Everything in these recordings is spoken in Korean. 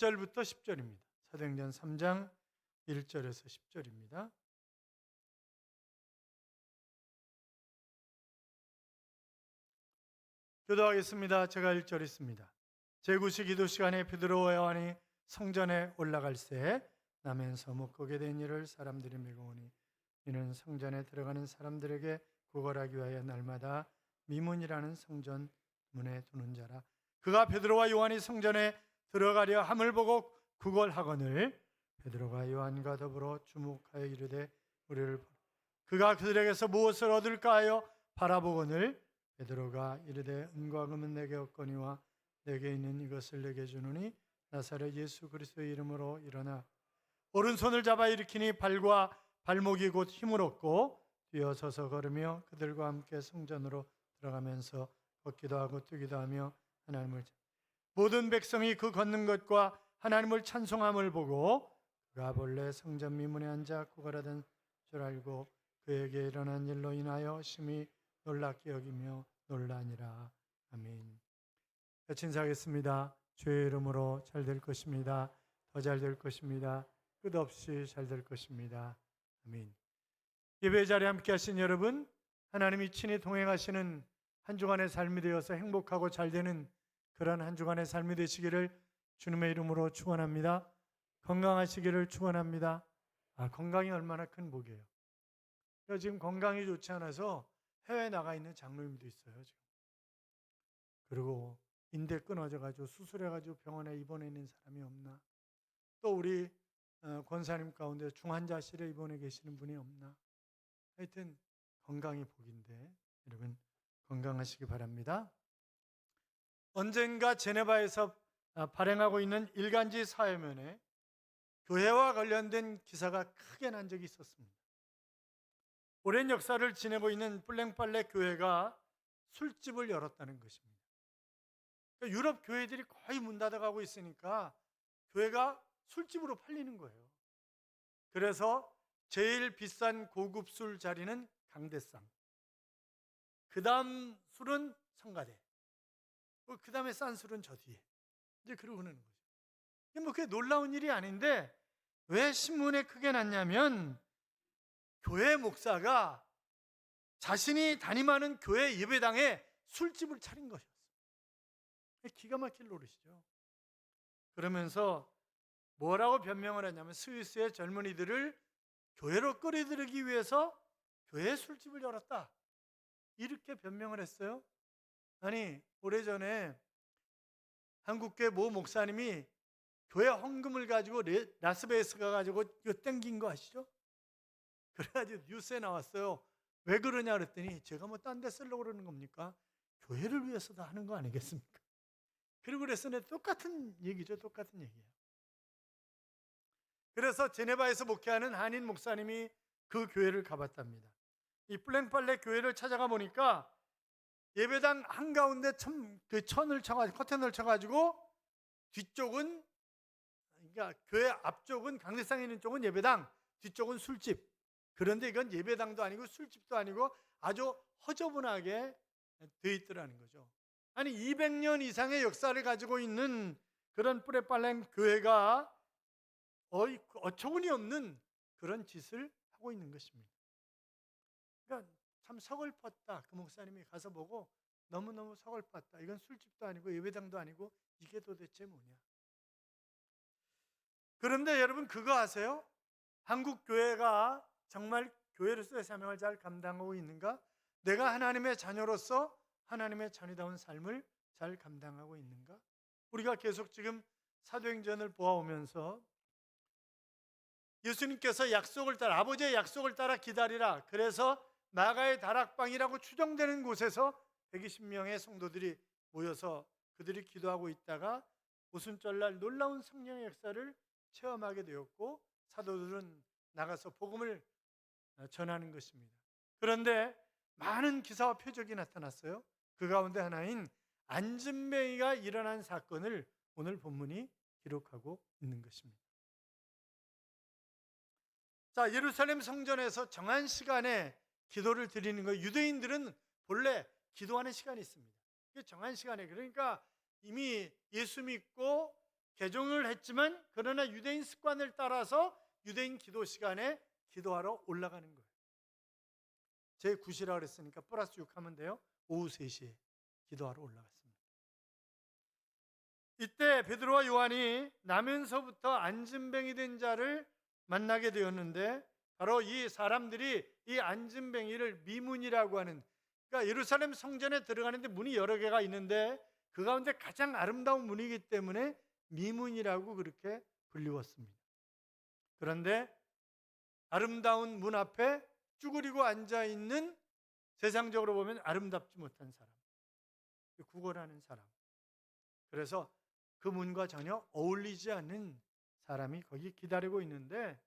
1절부터 10절입니다. 사도행전 3장 1절에서 10절입니다. 교도하겠습니다. 제가 1절 있습니다. 제9시 기도 시간에 베드로와 요한이 성전에 올라갈새 남에서 못 보게 된 일을 사람들이 메고오니 이는 성전에 들어가는 사람들에게 구걸하기 위하여 날마다 미문이라는 성전 문에 두는 자라. 그가 베드로와 요한이 성전에 들어가려 함을 보고 구걸하거늘 베드로가 요한과 더불어 주목하여 이르되 우리를 그가 그들에게서 무엇을 얻을까 하여 바라보거늘 베드로가 이르되 은과 금은 내게 없거니와 내게 있는 이것을 내게 주노니 나사렛 예수 그리스도의 이름으로 일어나 오른손을 잡아 일으키니 발과 발목이 곧 힘을 얻고 뛰어서서 걸으며 그들과 함께 성전으로 들어가면서 걷기도 하고 뛰기도 하며 하나님을 모든 백성이 그 걷는 것과 하나님을 찬송함을 보고 그가 본래 성전 미문에 앉아 구걸하던 줄 알고 그에게 일어난 일로 인하여 심히 놀랍게 여기며 놀라니라. 아멘. 같이 인사하겠습니다. 주의 이름으로 잘 될 것입니다. 더 잘 될 것입니다. 끝없이 잘 될 것입니다. 아멘. 예배 자리에 함께 하신 여러분, 하나님이 친히 동행하시는 한 주간의 삶이 되어서 행복하고 잘 되는 그런 한 주간의 삶이 되시기를 주님의 이름으로 축원합니다. 건강하시기를 축원합니다. 건강이 얼마나 큰 복이에요. 지금 건강이 좋지 않아서 해외에 나가 있는 장로님도 있어요. 지금. 그리고 인대 끊어져가지고 수술해가지고 병원에 입원해 있는 사람이 없나? 또 우리 권사님 가운데 중환자실에 입원해 계시는 분이 없나? 하여튼 건강이 복인데 여러분 건강하시기 바랍니다. 언젠가 제네바에서 발행하고 있는 일간지 사회면에 교회와 관련된 기사가 크게 난 적이 있었습니다. 오랜 역사를 지내고 있는 플랭팔레 교회가 술집을 열었다는 것입니다. 유럽 교회들이 거의 문 닫아가고 있으니까 교회가 술집으로 팔리는 거예요. 그래서 제일 비싼 고급 술 자리는 강대상, 그 다음 술은 성가대, 그 다음에 싼 술은 저 뒤에 이제 그러고 그러는 거죠. 이게 그게 놀라운 일이 아닌데 왜 신문에 크게 났냐면 교회 목사가 자신이 담임하는 교회 예배당에 술집을 차린 것이었어요. 기가 막힐 노릇이죠. 그러면서 뭐라고 변명을 했냐면 스위스의 젊은이들을 교회로 끌어들이기 위해서 교회 술집을 열었다, 이렇게 변명을 했어요. 아니, 오래전에 한국교회 모 목사님이 교회 헌금을 가지고 라스베이거스 가가지고 이거 땡긴 거 아시죠? 그래가지고 뉴스에 나왔어요. 왜 그러냐 그랬더니 제가 뭐 딴 데 쓰려고 그러는 겁니까? 교회를 위해서도 하는 거 아니겠습니까? 그리고 그랬더니 똑같은 얘기죠. 똑같은 얘기예요. 그래서 제네바에서 목회하는 한인 목사님이 그 교회를 가봤답니다. 이 플랭팔레 교회를 찾아가 보니까 예배당 한가운데 천을 쳐가지고 커튼을 쳐가지고 뒤쪽은, 그러니까 교회 앞쪽은 강대상에 있는 쪽은 예배당, 뒤쪽은 술집. 그런데 이건 예배당도 아니고 술집도 아니고 아주 허저분하게 되어 있더라는 거죠. 아니 200년 이상의 역사를 가지고 있는 그런 플랭팔레 교회가 어처구니 없는 그런 짓을 하고 있는 것입니다. 그러니까 참 서글펐다. 그 목사님이 가서 보고 너무너무 서글펐다. 이건 술집도 아니고 예배당도 아니고 이게 도대체 뭐냐. 그런데 여러분 그거 아세요? 한국 교회가 정말 교회로서의 사명을 잘 감당하고 있는가? 내가 하나님의 자녀로서 하나님의 자녀다운 삶을 잘 감당하고 있는가? 우리가 계속 지금 사도행전을 보아오면서 예수님께서 약속을 따라, 아버지의 약속을 따라 기다리라. 그래서 나가의 다락방이라고 추정되는 곳에서 120명의 성도들이 모여서 그들이 기도하고 있다가 오순절날 놀라운 성령의 역사를 체험하게 되었고 사도들은 나가서 복음을 전하는 것입니다. 그런데 많은 기사와 표적이 나타났어요. 그 가운데 하나인 안진뱅이가 일어난 사건을 오늘 본문이 기록하고 있는 것입니다. 자, 예루살렘 성전에서 정한 시간에 기도를 드리는 거예요. 유대인들은 본래 기도하는 시간이 있습니다. 정한 시간에, 그러니까 이미 예수 믿고 개종을 했지만 그러나 유대인 습관을 따라서 유대인 기도 시간에 기도하러 올라가는 거예요. 제 9시라 그랬으니까 플러스 6 하면 돼요. 오후 3시에 기도하러 올라갔습니다. 이때 베드로와 요한이 나면서부터 안진뱅이 된 자를 만나게 되었는데, 바로 이 사람들이 이 안진뱅이를 미문이라고 하는, 그러니까 예루살렘 성전에 들어가는데 문이 여러 개가 있는데 그 가운데 가장 아름다운 문이기 때문에 미문이라고 그렇게 불리웠습니다. 그런데 아름다운 문 앞에 쭈그리고 앉아 있는, 세상적으로 보면 아름답지 못한 사람, 구걸하는 사람, 그래서 그 문과 전혀 어울리지 않는 사람이 거기 기다리고 있는데,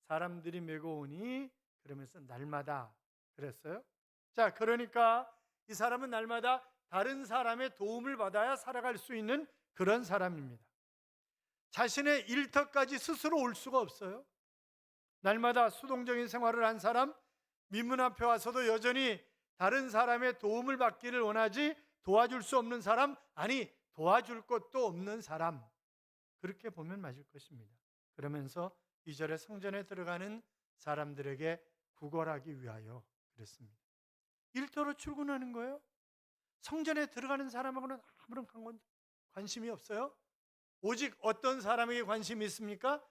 사람들이 메고 오니 그러면서 날마다 그랬어요. 자, 그러니까 이 사람은 날마다 다른 사람의 도움을 받아야 살아갈 수 있는 그런 사람입니다. 자신의 일터까지 스스로 올 수가 없어요. 날마다 수동적인 생활을 한 사람, 민문 앞에 와서도 여전히 다른 사람의 도움을 받기를 원하지 도와줄 수 없는 사람, 아니 도와줄 것도 없는 사람, 그렇게 보면 맞을 것입니다. 그러면서 2절에 성전에 들어가는 사람들에게 구걸하기 위하여 그랬습니다. 일터로 출근하는 거예요. 성전에 들어가는 사람하고는 아무런 관심이 없어요. 오직 어떤 사람에게 관심이 있습니까?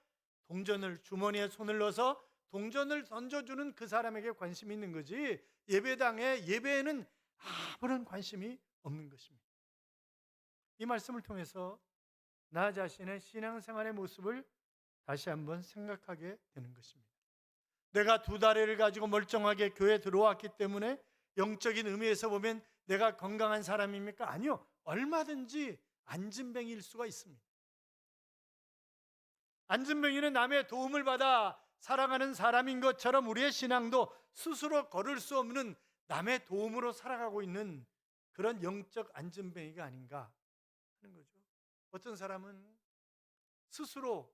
동전을 주머니에 손을 넣어서 동전을 던져주는 그 사람에게 관심이 있는 거지, 예배당에 예배에는 아무런 관심이 없는 것입니다. 이 말씀을 통해서 나 자신의 신앙생활의 모습을 다시 한번 생각하게 되는 것입니다. 내가 2다리를 가지고 멀쩡하게 교회에 들어왔기 때문에 영적인 의미에서 보면 내가 건강한 사람입니까? 아니요. 얼마든지 안진뱅이일 수가 있습니다. 안진뱅이는 남의 도움을 받아 살아가는 사람인 것처럼 우리의 신앙도 스스로 걸을 수 없는 남의 도움으로 살아가고 있는 그런 영적 안진뱅이가 아닌가 하는 거죠. 어떤 사람은 스스로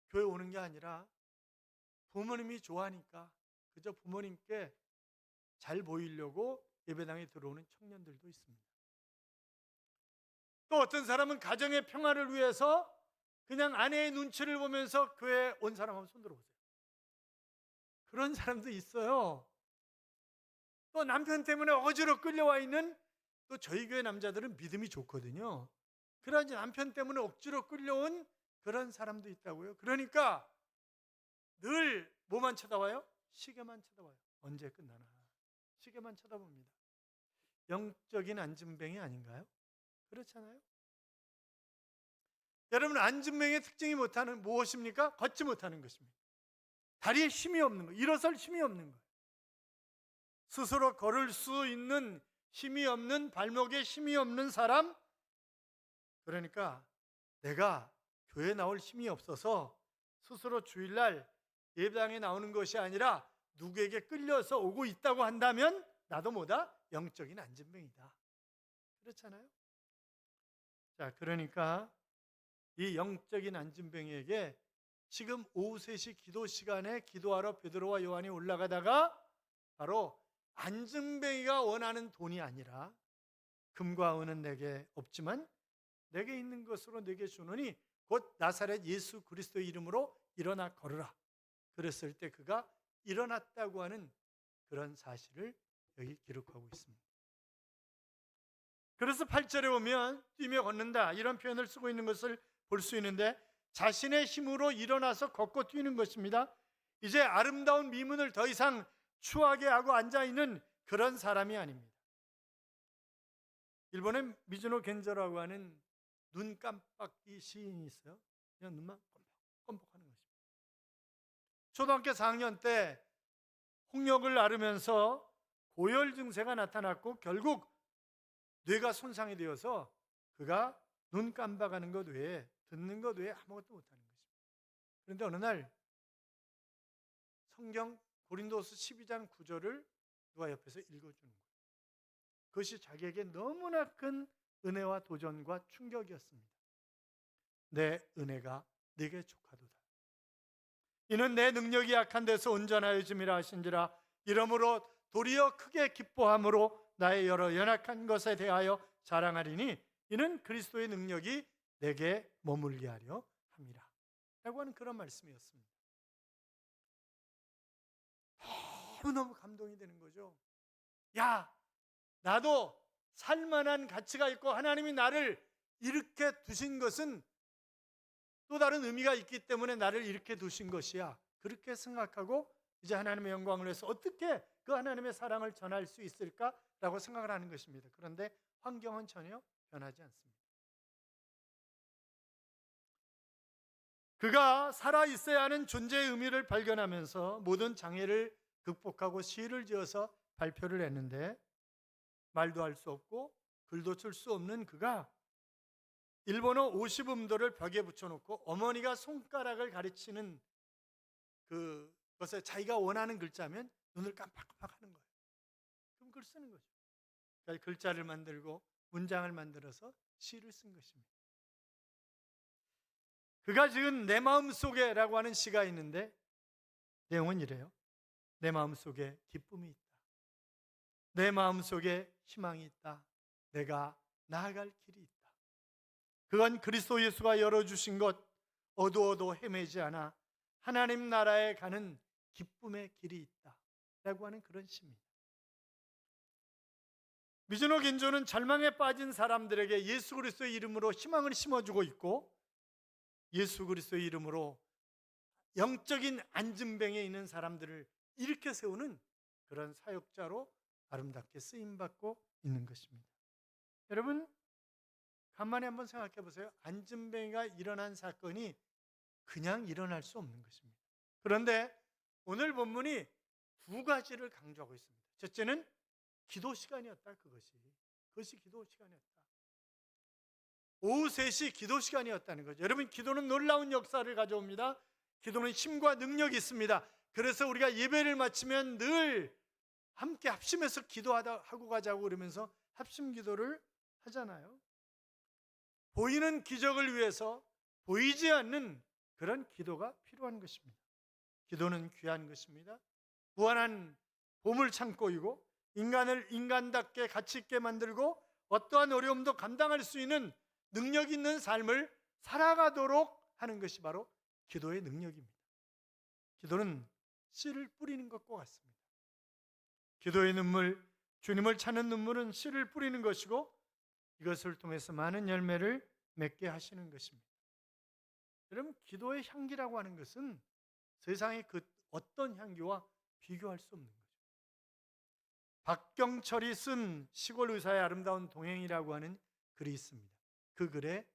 교회 오는 게 아니라 부모님이 좋아하니까 그저 부모님께 잘 보이려고 예배당에 들어오는 청년들도 있습니다. 또 어떤 사람은 가정의 평화를 위해서 그냥 아내의 눈치를 보면서 교회에 온 사람 한번 손 들어보세요. 그런 사람도 있어요. 또 남편 때문에 억지로 끌려와 있는, 또 저희 교회 남자들은 믿음이 좋거든요. 그러지 남편 때문에 억지로 끌려온 그런 사람도 있다고요. 그러니까 늘 뭐만 쳐다봐요? 시계만 쳐다봐요. 언제 끝나나 시계만 쳐다봅니다. 영적인 안진뱅이 아닌가요? 그렇잖아요. 여러분, 안진뱅이의 특징이 무엇입니까? 걷지 못하는 것입니다. 다리에 힘이 없는 거예요. 일어설 힘이 없는 거예요. 스스로 걸을 수 있는 힘이 없는, 발목에 힘이 없는 사람, 그러니까 내가 교회에 나올 힘이 없어서 스스로 주일날 예배당에 나오는 것이 아니라 누구에게 끌려서 오고 있다고 한다면 나도 뭐다? 영적인 안진뱅이다. 그렇잖아요. 자, 그러니까 이 영적인 안진뱅이에게 지금 오후 3시 기도 시간에 기도하러 베드로와 요한이 올라가다가 바로 안진뱅이가 원하는 돈이 아니라, 금과 은은 내게 없지만 내게 있는 것으로 내게 주노니 곧 나사렛 예수 그리스도의 이름으로 일어나 걸으라. 그랬을 때 그가 일어났다고 하는 그런 사실을 여기 기록하고 있습니다. 그래서 8절에 보면 뛰며 걷는다 이런 표현을 쓰고 있는 것을 볼 수 있는데, 자신의 힘으로 일어나서 걷고 뛰는 것입니다. 이제 아름다운 미문을 더 이상 추하게 하고 앉아있는 그런 사람이 아닙니다. 일본에 미즈노 겐저라고 하는 눈 깜빡이 시인이 있어요. 그냥 눈만 껌뻑껌뻑하는 것입니다. 초등학교 4학년 때 홍역을 앓으면서 고열 증세가 나타났고 결국 뇌가 손상이 되어서 그가 눈 깜박하는 것 외에, 듣는 것 외에 아무것도 못하는 것입니다. 그런데 어느 날 성경 고린도서 12장 9절을 누가 옆에서 읽어주는 거예요. 그것이 자기에게 너무나 큰 은혜와 도전과 충격이었습니다. 내 은혜가 네게 족하도다. 이는 내 능력이 약한 데서 온전하여짐이라 하신지라. 이러므로 도리어 크게 기뻐함으로 나의 여러 연약한 것에 대하여 자랑하리니 이는 그리스도의 능력이 내게 머물게 하려 함이라 라고 하는 그런 말씀이었습니다. 너무너무 감동이 되는 거죠. 야, 나도 살만한 가치가 있고 하나님이 나를 이렇게 두신 것은 또 다른 의미가 있기 때문에 나를 이렇게 두신 것이야. 그렇게 생각하고 이제 하나님의 영광을 위해서 어떻게 그 하나님의 사랑을 전할 수 있을까라고 생각을 하는 것입니다. 그런데 환경은 전혀 변하지 않습니다. 그가 살아있어야 하는 존재의 의미를 발견하면서 모든 장애를 극복하고 시를 지어서 발표를 했는데 말도 할 수 없고 글도 쓸 수 없는 그가 일본어 50음도를 벽에 붙여놓고 어머니가 손가락을 가르치는 그것에 자기가 원하는 글자면 눈을 깜빡깜빡 하는 거예요. 그럼 글 쓰는 거죠. 그러니까 글자를 만들고 문장을 만들어서 시를 쓴 것입니다. 그가 지은 내 마음속에 라고 하는 시가 있는데 내용은 이래요. 내 마음속에 기쁨이 있다. 내 마음속에 희망이 있다. 내가 나아갈 길이 있다. 그건 그리스도 예수가 열어주신 것, 어두워도 헤매지 않아 하나님 나라에 가는 기쁨의 길이 있다 라고 하는 그런 시입니다. 미즈노 긴조는 절망에 빠진 사람들에게 예수 그리스도의 이름으로 희망을 심어주고 있고 예수 그리스도의 이름으로 영적인 안진뱅에 있는 사람들을 일으켜 세우는 그런 사역자로 아름답게 쓰임받고 있는 것입니다. 여러분, 간만에 한번 생각해 보세요. 안진뱅이가 일어난 사건이 그냥 일어날 수 없는 것입니다. 그런데 오늘 본문이 두 가지를 강조하고 있습니다. 첫째는 기도 시간이었다. 그것이 기도 시간이었다. 오후 3시 기도 시간이었다는 거죠. 여러분, 기도는 놀라운 역사를 가져옵니다. 기도는 힘과 능력이 있습니다. 그래서 우리가 예배를 마치면 늘 함께 합심해서 기도하고 가자고 그러면서 합심 기도를 하잖아요. 보이는 기적을 위해서 보이지 않는 그런 기도가 필요한 것입니다. 기도는 귀한 것입니다. 무한한 보물창고이고 인간을 인간답게 가치 있게 만들고 어떠한 어려움도 감당할 수 있는 능력 있는 삶을 살아가도록 하는 것이 바로 기도의 능력입니다. 기도는 씨를 뿌리는 것과 같습니다. 기도의 눈물, 주님을 찾는 눈물은 씨를 뿌리는 것이고 이것을 통해서 많은 열매를 맺게 하시는 것입니다. 여러분, 기도의 향기라고 하는 것은 세상의 그 어떤 향기와 비교할 수 없는 거죠. 박경철이 쓴 시골 의사의 아름다운 동행이라고 하는 글이 있습니다. 그 글에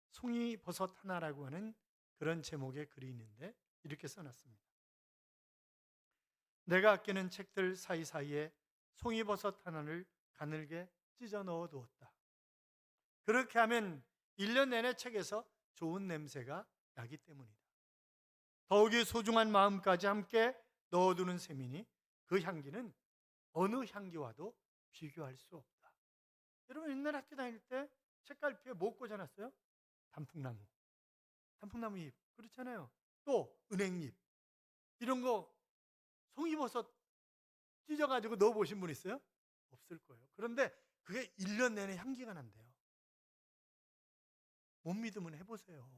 송이버섯 하나라고 하는 그런 제목의 글이 있는데 이렇게 써놨습니다. 내가 아끼는 책들 사이사이에 송이버섯 하나를 가늘게 찢어 넣어 두었다. 그렇게 하면 1년 내내 책에서 좋은 냄새가 나기 때문이다. 더욱이 소중한 마음까지 함께 넣어두는 셈이니 그 향기는 어느 향기와도 비교할 수 없다. 여러분, 옛날 학교 다닐 때 책갈피에 뭐 꽂아놨어요? 단풍나무 잎, 그렇잖아요. 또 은행잎, 이런 거 송이버섯 찢어가지고 넣어보신 분 있어요? 없을 거예요. 그런데 그게 1년 내내 향기가 난대요. 못 믿으면 해보세요.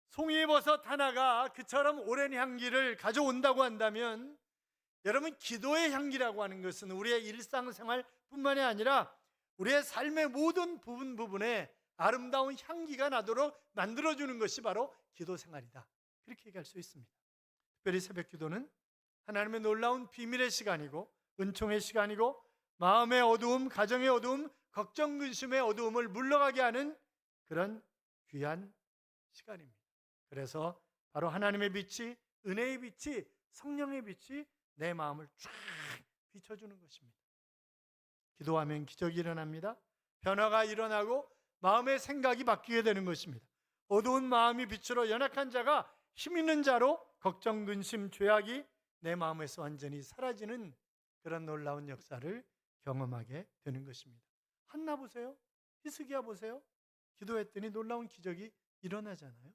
송이버섯 하나가 그처럼 오랜 향기를 가져온다고 한다면 여러분, 기도의 향기라고 하는 것은 우리의 일상생활뿐만이 아니라 우리의 삶의 모든 부분에 아름다운 향기가 나도록 만들어주는 것이 바로 기도 생활이다. 그렇게 얘기할 수 있습니다. 특별히 새벽 기도는 하나님의 놀라운 비밀의 시간이고 은총의 시간이고 마음의 어두움, 가정의 어두움, 걱정, 근심의 어두움을 물러가게 하는 그런 귀한 시간입니다. 그래서 바로 하나님의 빛이, 은혜의 빛이, 성령의 빛이 내 마음을 쫙 비춰주는 것입니다. 기도하면 기적이 일어납니다. 변화가 일어나고 마음의 생각이 바뀌게 되는 것입니다. 어두운 마음이 빛으로 연약한 자가 힘 있는 자로 걱정, 근심, 죄악이 내 마음에서 완전히 사라지는 그런 놀라운 역사를 경험하게 되는 것입니다. 한나 보세요. 히스기야 보세요. 기도했더니 놀라운 기적이 일어나잖아요.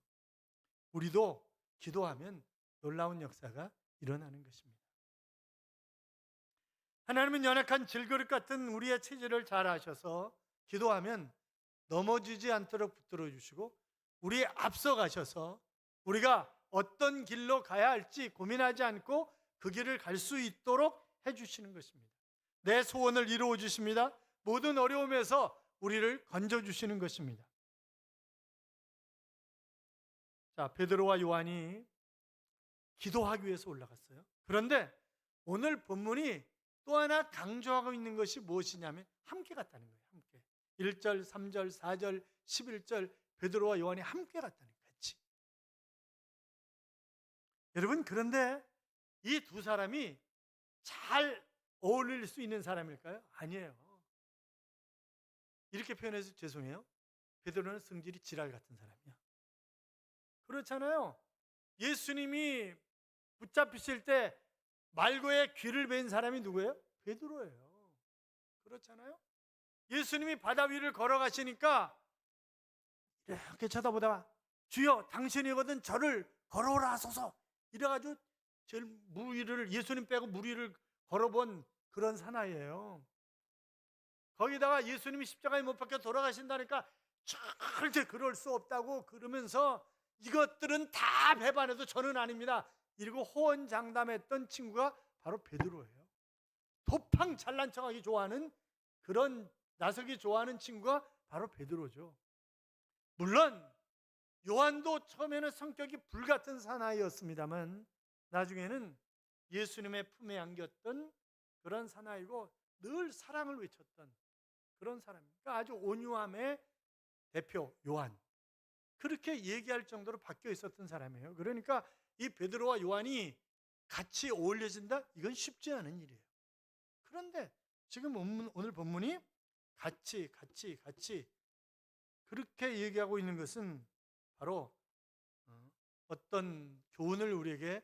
우리도 기도하면 놀라운 역사가 일어나는 것입니다. 하나님은 연약한 질그릇 같은 우리의 체질을 잘 아셔서 기도하면 넘어지지 않도록 붙들어 주시고 우리의 앞서 가셔서 우리가 어떤 길로 가야 할지 고민하지 않고 그 길을 갈 수 있도록 해주시는 것입니다. 내 소원을 이루어 주십니다. 모든 어려움에서 우리를 건져주시는 것입니다. 자, 베드로와 요한이 기도하기 위해서 올라갔어요. 그런데 오늘 본문이 또 하나 강조하고 있는 것이 무엇이냐면 함께 갔다는 거예요. 함께. 1절, 3절, 4절, 11절 베드로와 요한이 함께 갔다는 거예요. 같이. 여러분, 그런데 이 두 사람이 잘 어울릴 수 있는 사람일까요? 아니에요. 이렇게 표현해서 죄송해요. 베드로는 성질이 지랄 같은 사람이야. 그렇잖아요. 예수님이 붙잡히실 때 말고의 귀를 베인 사람이 누구예요? 베드로예요. 그렇잖아요. 예수님이 바다 위를 걸어가시니까 이렇게 쳐다보다가 주여 당신이거든 저를 걸어오라 하소서 이래가지고 제일 물 위를 예수님 빼고 물 위를 걸어본 그런 사나이예요. 거기다가 예수님이 십자가에 못 박혀 돌아가신다니까 절대 그럴 수 없다고 그러면서 이것들은 다 배반해도 저는 아닙니다. 이러고 호언장담했던 친구가 바로 베드로예요. 도팡 잘난 척하기 좋아하는 그런 나서기 좋아하는 친구가 바로 베드로죠. 물론 요한도 처음에는 성격이 불같은 사나이였습니다만 나중에는 예수님의 품에 안겼던 그런 사나이고 늘 사랑을 외쳤던 그런 사람입니다. 그러니까 아주 온유함의 대표 요한. 그렇게 얘기할 정도로 바뀌어 있었던 사람이에요. 그러니까 이 베드로와 요한이 같이 어울려진다? 이건 쉽지 않은 일이에요. 그런데 지금 오늘 본문이 같이 그렇게 얘기하고 있는 것은 바로 어떤 교훈을 우리에게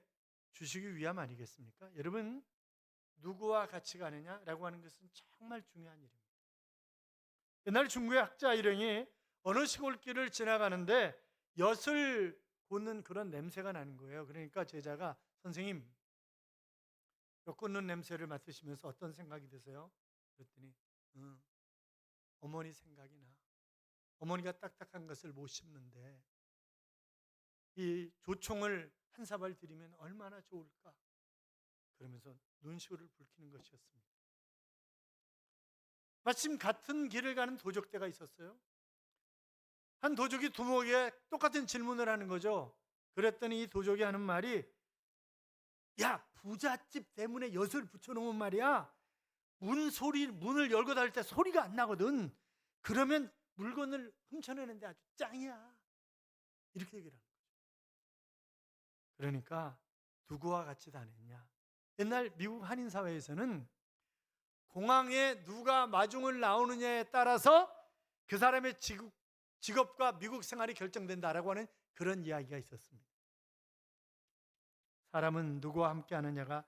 주시기 위함 아니겠습니까? 여러분, 누구와 같이 가느냐라고 하는 것은 정말 중요한 일입니다. 옛날 중국의 학자 일행이 어느 시골길을 지나가는데 엿을 꽂는 그런 냄새가 나는 거예요. 그러니까 제자가 선생님, 엿 꽂는 냄새를 맡으시면서 어떤 생각이 드세요? 그랬더니 어머니 생각이 나. 어머니가 딱딱한 것을 못 씹는데 이 조총을 한 사발 들이면 얼마나 좋을까? 그러면서 눈시울을 붉히는 것이었습니다. 마침 같은 길을 가는 도적대가 있었어요. 한 도적이 두목에게 똑같은 질문을 하는 거죠. 그랬더니 이 도적이 하는 말이 야, 부잣집 대문에 엿을 붙여놓으면 말이야 문을 열고 닫을 때 소리가 안 나거든. 그러면 물건을 훔쳐내는데 아주 짱이야. 이렇게 얘기를 하는 거죠. 그러니까 누구와 같이 다녔냐. 옛날 미국 한인 사회에서는 공항에 누가 마중을 나오느냐에 따라서 그 사람의 직업과 미국 생활이 결정된다라고 하는 그런 이야기가 있었습니다. 사람은 누구와 함께 하느냐가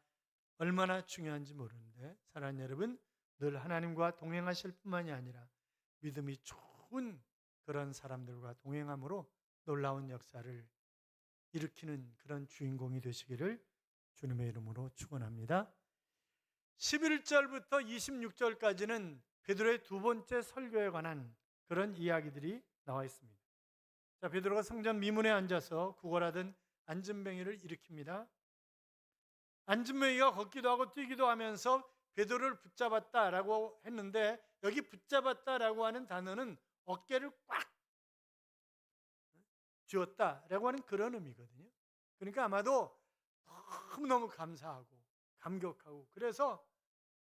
얼마나 중요한지 모르는데 사랑하는 여러분, 늘 하나님과 동행하실 뿐만이 아니라 믿음이 좋은 그런 사람들과 동행함으로 놀라운 역사를 일으키는 그런 주인공이 되시기를 주님의 이름으로 축원합니다. 11절부터 26절까지는 베드로의 두 번째 설교에 관한 그런 이야기들이 나와 있습니다. 자, 베드로가 성전 미문에 앉아서 구걸하던 안진뱅이를 일으킵니다. 안진뱅이가 걷기도 하고 뛰기도 하면서 베드로를 붙잡았다라고 했는데 여기 붙잡았다라고 하는 단어는 어깨를 꽉 쥐었다라고 하는 그런 의미거든요. 그러니까 아마도 너무너무 감사하고 감격하고 그래서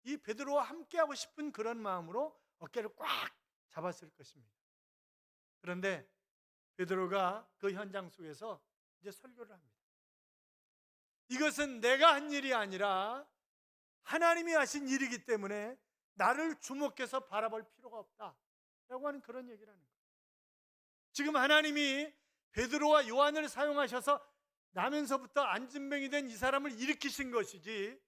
이 베드로와 함께하고 싶은 그런 마음으로 어깨를 꽉 잡았을 것입니다. 그런데 베드로가 그 현장 속에서 이제 설교를 합니다. 이것은 내가 한 일이 아니라 하나님이 하신 일이기 때문에 나를 주목해서 바라볼 필요가 없다 라고 하는 그런 얘기를 하는 거예요. 지금 하나님이 베드로와 요한을 사용하셔서 나면서부터 안진뱅이 된 이 사람을 일으키신 것이지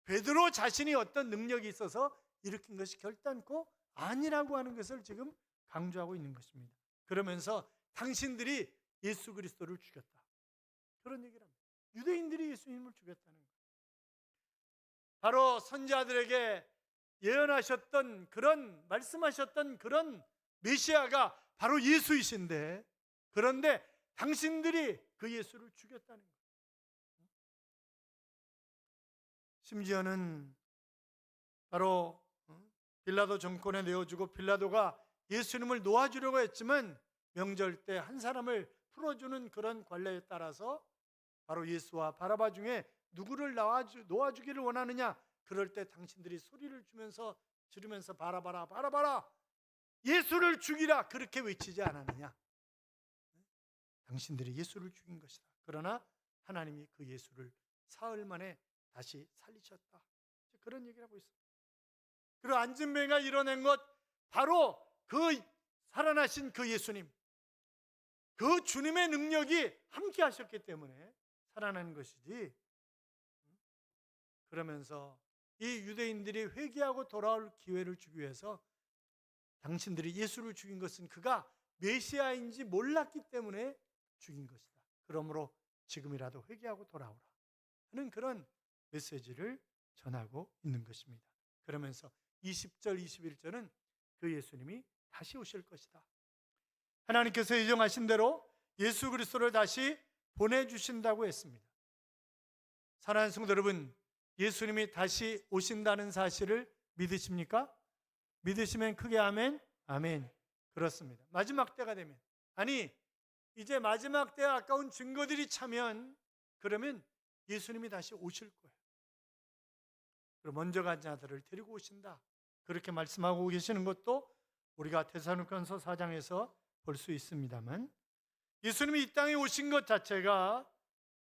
베드로 자신이 어떤 능력이 있어서 일으킨 것이 결단코 아니라고 하는 것을 지금 강조하고 있는 것입니다. 그러면서 당신들이 예수 그리스도를 죽였다. 그런 얘기를 합니다. 유대인들이 예수님을 죽였다는 거예요. 바로 선지자들에게 예언하셨던 그런 말씀하셨던 그런 메시아가 바로 예수이신데, 그런데 당신들이 그 예수를 죽였다는 거예요. 심지어는 바로 빌라도 정권에 내어주고 빌라도가 예수님을 놓아주려고 했지만 명절 때 한 사람을 풀어주는 그런 관례에 따라서 바로 예수와 바라바 중에 누구를 놓아주기를 원하느냐, 그럴 때 당신들이 소리를 지르면서 바라바라 바라바라 예수를 죽이라 그렇게 외치지 않았느냐. 당신들이 예수를 죽인 것이다. 그러나 하나님이 그 예수를 사흘 만에 다시 살리셨다. 그런 얘기를 하고 있습니다. 그리고 안진뱅이가 이뤄낸 것, 바로 그 살아나신 그 예수님, 그 주님의 능력이 함께 하셨기 때문에 살아난 것이지. 그러면서 이 유대인들이 회개하고 돌아올 기회를 주기 위해서 당신들이 예수를 죽인 것은 그가 메시아인지 몰랐기 때문에 죽인 것이다. 그러므로 지금이라도 회개하고 돌아오라 하는 그런 메시지를 전하고 있는 것입니다. 그러면서 20절, 21절은 그 예수님이 다시 오실 것이다. 하나님께서 예정하신 대로 예수 그리스도를 다시 보내주신다고 했습니다. 사랑하는 성도 여러분, 예수님이 다시 오신다는 사실을 믿으십니까? 믿으시면 크게 아멘. 아멘. 그렇습니다. 마지막 때가 되면, 아니 이제 마지막 때에 가까운 증거들이 차면, 그러면 예수님이 다시 오실 거예요. 그리고 먼저 간 자들을 데리고 오신다, 그렇게 말씀하고 계시는 것도 우리가 데살로니가서 4장에서 볼 수 있습니다만, 예수님이 이 땅에 오신 것 자체가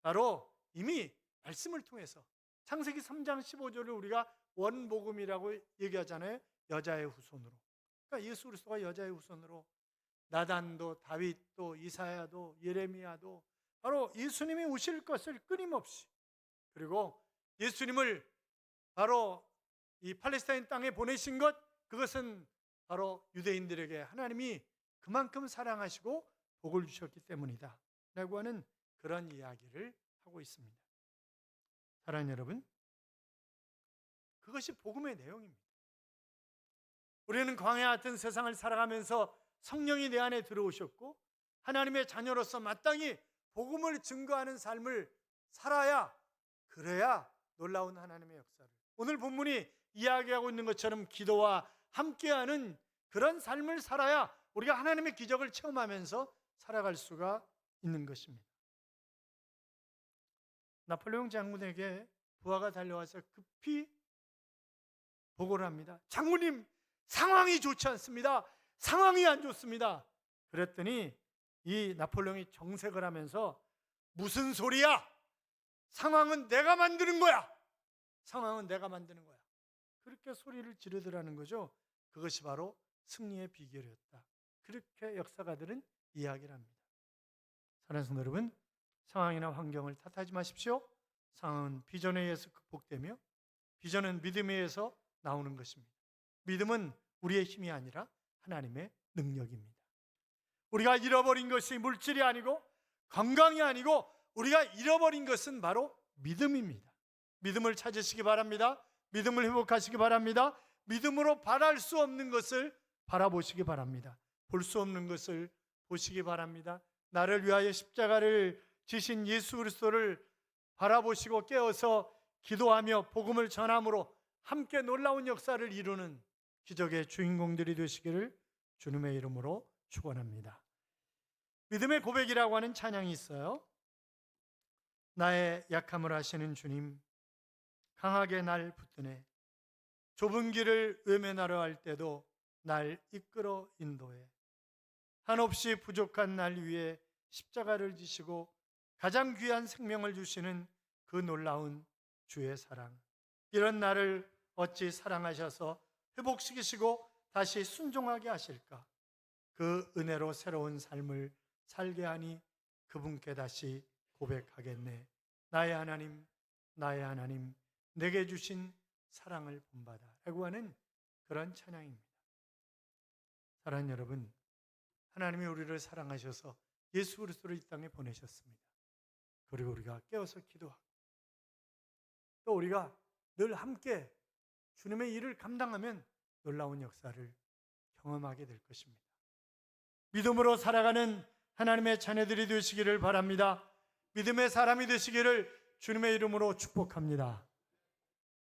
바로 이미 말씀을 통해서 창세기 3장 15절을 우리가 원복음이라고 얘기하잖아요. 여자의 후손으로. 그러니까 예수 그리스도가 여자의 후손으로, 나단도 다윗도 이사야도 예레미야도 바로 예수님이 오실 것을 끊임없이, 그리고 예수님을 바로 이 팔레스타인 땅에 보내신 것, 그것은 바로 유대인들에게 하나님이 그만큼 사랑하시고 복을 주셨기 때문이다 라고 하는 그런 이야기를 하고 있습니다. 사랑하는 여러분, 그것이 복음의 내용입니다. 우리는 광야 같은 세상을 살아가면서 성령이 내 안에 들어오셨고 하나님의 자녀로서 마땅히 복음을 증거하는 삶을 살아야, 그래야 놀라운 하나님의 역사를, 오늘 본문이 이야기하고 있는 것처럼 기도와 함께하는 그런 삶을 살아야 우리가 하나님의 기적을 체험하면서 살아갈 수가 있는 것입니다. 나폴레옹 장군에게 부하가 달려와서 급히 보고를 합니다. 장군님, 상황이 좋지 않습니다. 상황이 안 좋습니다. 그랬더니 이 나폴레옹이 정색을 하면서, 무슨 소리야? 상황은 내가 만드는 거야. 상황은 내가 만드는 거야. 그렇게 소리를 지르더라는 거죠. 그것이 바로 승리의 비결이었다. 그렇게 역사가들은 이야기를 합니다. 사랑하는 성도 여러분, 상황이나 환경을 탓하지 마십시오. 상황은 비전에 의해서 극복되며 비전은 믿음에 의해서 나오는 것입니다. 믿음은 우리의 힘이 아니라 하나님의 능력입니다. 우리가 잃어버린 것이 물질이 아니고 건강이 아니고 우리가 잃어버린 것은 바로 믿음입니다. 믿음을 찾으시기 바랍니다. 믿음을 회복하시기 바랍니다. 믿음으로 바랄 수 없는 것을 바라보시기 바랍니다. 볼 수 없는 것을 보시기 바랍니다. 나를 위하여 십자가를 지신 예수 그리스도를 바라보시고 깨어서 기도하며 복음을 전함으로 함께 놀라운 역사를 이루는 기적의 주인공들이 되시기를 주님의 이름으로 축원합니다. 믿음의 고백이라고 하는 찬양이 있어요. 나의 약함을 아시는 주님, 강하게 날 붙드네. 좁은 길을 외면하려 할 때도 날 이끌어 인도해. 한없이 부족한 날 위에 십자가를 지시고 가장 귀한 생명을 주시는 그 놀라운 주의 사랑, 이런 나를 어찌 사랑하셔서 회복시키시고 다시 순종하게 하실까? 그 은혜로 새로운 삶을 살게 하니 그분께 다시 고백하겠네. 나의 하나님, 나의 하나님, 내게 주신 사랑을 본받아 라고 하는 그런 찬양입니다. 사랑하는 여러분, 하나님이 우리를 사랑하셔서 예수 그리스도를 이 땅에 보내셨습니다. 그리고 우리가 깨어서 기도하고 또 우리가 늘 함께 주님의 일을 감당하면 놀라운 역사를 경험하게 될 것입니다. 믿음으로 살아가는 하나님의 자녀들이 되시기를 바랍니다. 믿음의 사람이 되시기를 주님의 이름으로 축복합니다.